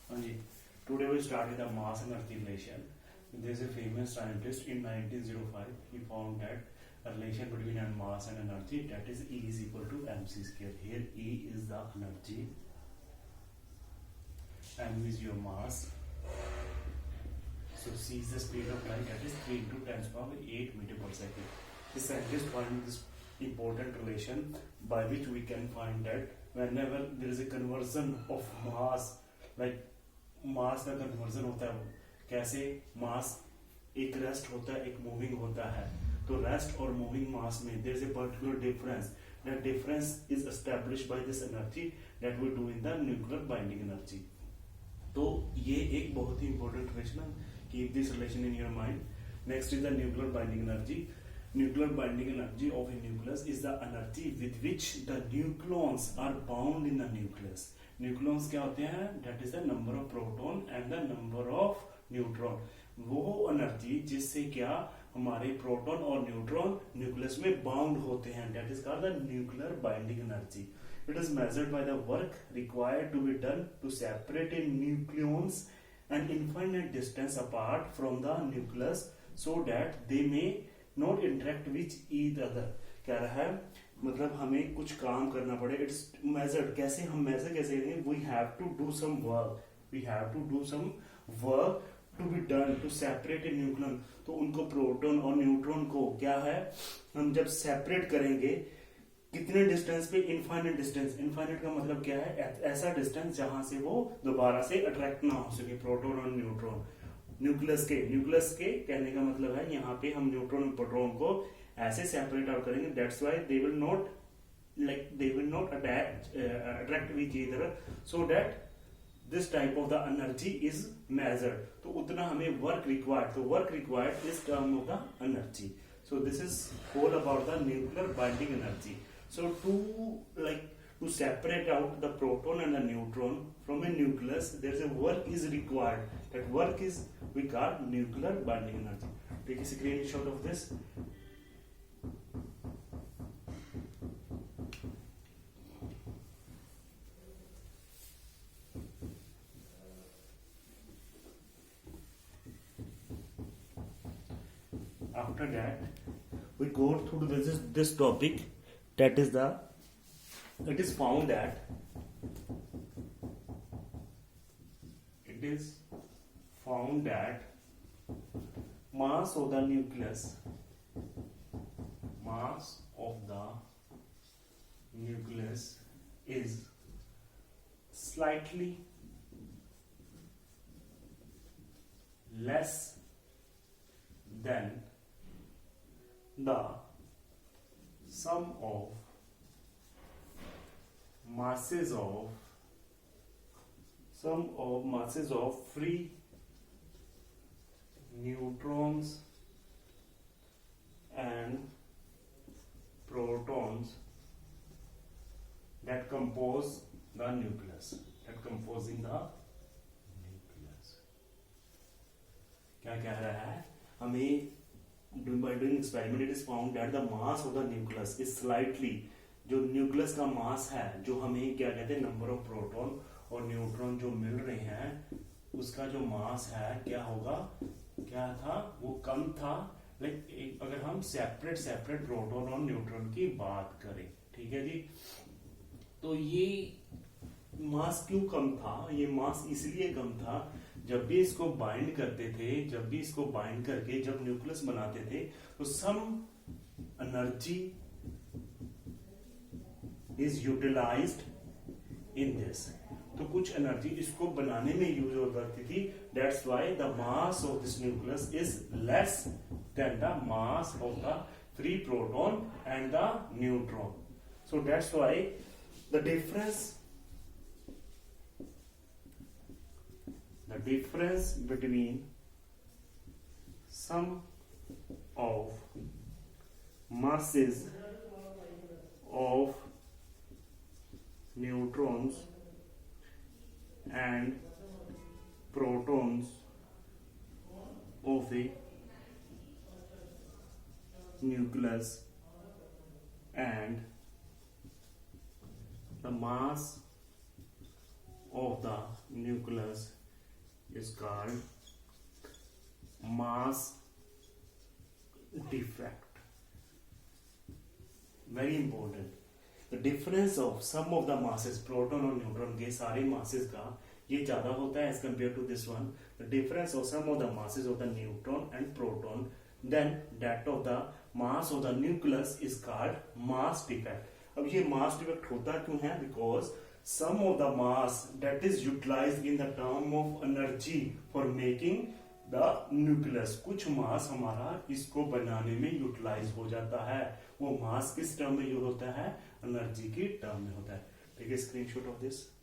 Anji, today we start with the mass energy relation. There is a famous scientist in 1905. He found that a relation between a mass and energy, that is E is equal to mc square. Here E is the energy, m is your mass. So c is the speed of light, that is 3 into 10 to the power 8 meter per second. The scientist found this important relation by which we can find that whenever there is a conversion of mass, like मास का conversion होता है, कैसे मास एक rest होता है एक moving होता है, तो रेस्ट और मूविंग मास में there is a particular difference. That difference is established by this energy that we do in the nuclear binding energy. तो ये एक बहुत ही इंपॉर्टेंट रिलेशन है, keep this relation in your mind. Next is the nuclear binding energy. Nuclear binding energy of a nucleus is the energy with which the nucleons are bound in the nucleus. Nucleons क्या होते हैं? That is the number of proton and the number of neutron. वो energy जिससे क्या हमारे proton और neutron nucleus में bound होते हैं, that is called the nuclear binding energy. It is measured by the work required to be done to separate a nucleons an infinite distance apart from the nucleus so that they may not interact which each other. कह रहा है मतलब हमें कुछ काम करना पड़े. It's measured. कैसे हम मेजर कैसे करेंगे? We have to do some work. We have to do some work to be done to separate a nucleon. तो उनको प्रोटॉन और न्यूट्रॉन को क्या है हम जब सेपरेट करेंगे कितने डिस्टेंस पे? Infinite distance. इनफाइनाइट का मतलब क्या है? ऐसा डिस्टेंस जहां से वो दोबारा से अट्रैक्ट ना हो सके प्रोटॉन और न्यूट्रॉन. न्यूक्लियस के कहने का मतलब है यहाँ पे हम न्यूट्रॉन और प्रोटॉन को ऐसे सेपरेट आउट करेंगे. That's why they will not attract which either, so that this type of the energy is measured. तो उतना हमें वर्क रिक्वायर्ड. तो work required is term of the energy. So this is all about the nuclear binding energy. So to separate out the proton and the neutron from a nucleus, there is a work is required. That work is we call nuclear binding energy. Take a screenshot of this. After that, we go through this topic. It is found that mass of the nucleus is slightly less than the sum of masses of free neutrons and protons that compose the nucleus. क्या कह रहा है हमें? by doing experiment it is found that the mass of the nucleus is slightly, जो nucleus का मास है, जो हमें क्या कहते हैं नंबर ऑफ प्रोटॉन और न्यूट्रॉन जो मिल रहे हैं उसका जो मास है क्या होगा? क्या था? वो कम था. लाइक अगर हम सेपरेट प्रोटॉन और न्यूट्रॉन की बात करें, ठीक है जी. तो ये मास क्यों कम था? ये मास इसलिए कम था जब भी इसको बाइंड करते थे, जब भी इसको बाइंड करके जब न्यूक्लियस बनाते थे तो some energy is utilized in this. तो कुछ एनर्जी इसको बनाने में यूज हो जाती थी. That's why the mass of this nucleus is less than the mass of the free proton and the neutron. So that's why the difference between sum of masses of neutrons and protons of a nucleus and the mass of the nucleus is called mass defect. Very important. The difference of sum of the masses, proton और neutron के सारे masses का ये ज्यादा होता है as compared to this one. The difference of sum of the masses of the neutron and proton, then that of the mass of the nucleus is called mass defect. अब ये mass defect होता क्यों है? Because sum of the mass that is utilized in the term of energy for making the nucleus, कुछ मास हमारा इसको बनाने में यूटिलाइज हो जाता है. वो मास किस टर्म में यूज होता है? एनर्जी की टर्म में होता है. ठीक है, स्क्रीनशॉट ऑफ दिस.